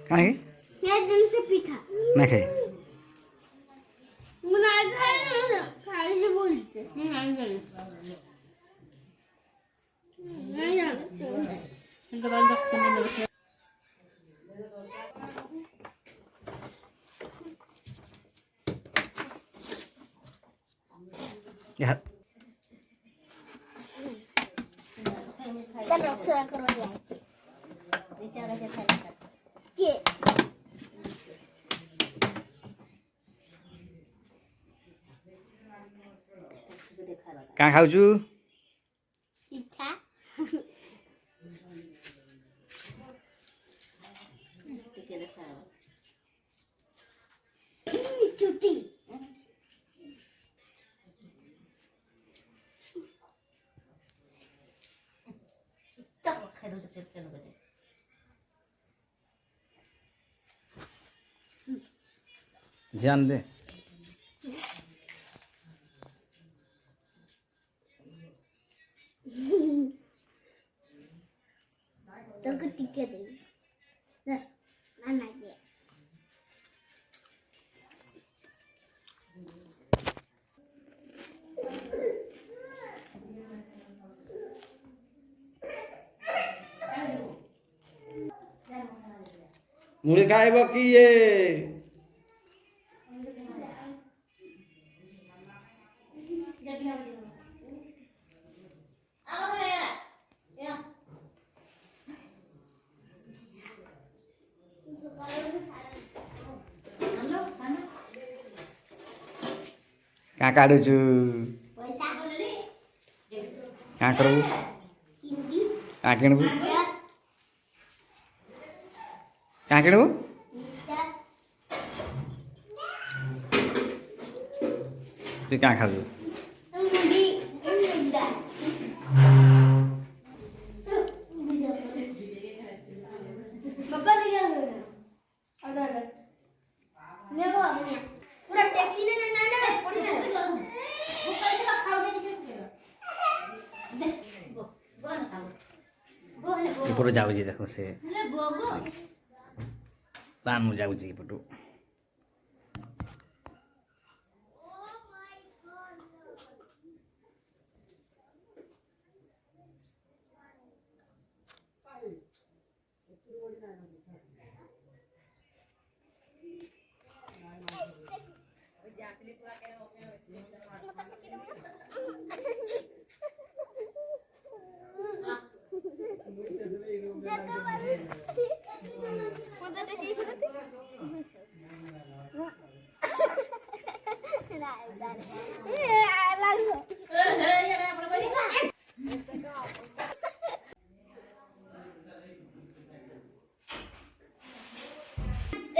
काहे नाही खाई ya Kang ଖାଉଛୁ जान दे तो टिके दे ना ना ये मुझे खाइब कि ये क्या काढुछु क्या करू क्या किणबु क्या किणबु तू क्या खाबु ଏପଟୁ ଯାଉଛି ଦେଖ ସେ ପାନ ଯାଉଛି ଏପଟୁ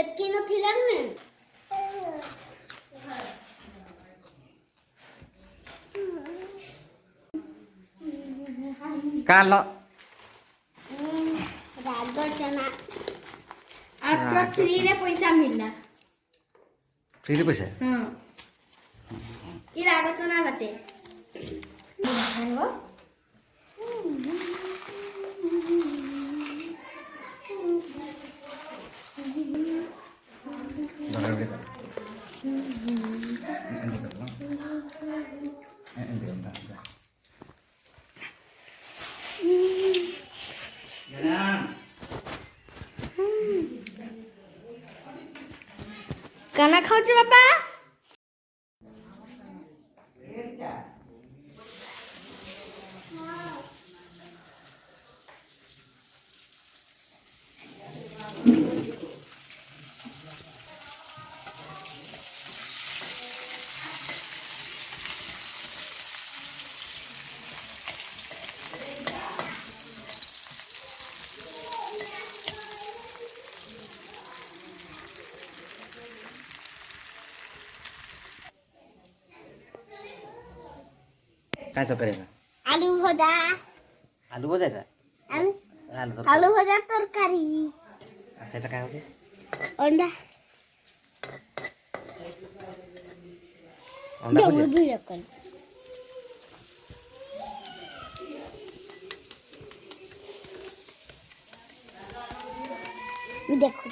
ଏତକି ନଥିଲା ନୁହେଁ କାଲ ରାଗ ଚନା आपका फ्री रे पैसा मिलला फ्री रे पैसा हां ई राग चना बाटे Ini କାଣା ଖାଉଛୁ ବାପା? काय तो करेगा আলু ভজা आलू हो जाएगा আলু आलू तो আলু ভজা তরকারি अच्छा এটা काय होते অন্ডা अंडा भुजिया দুই রকম দেখো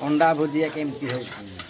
अंडा भुजिया केमती होଉଛି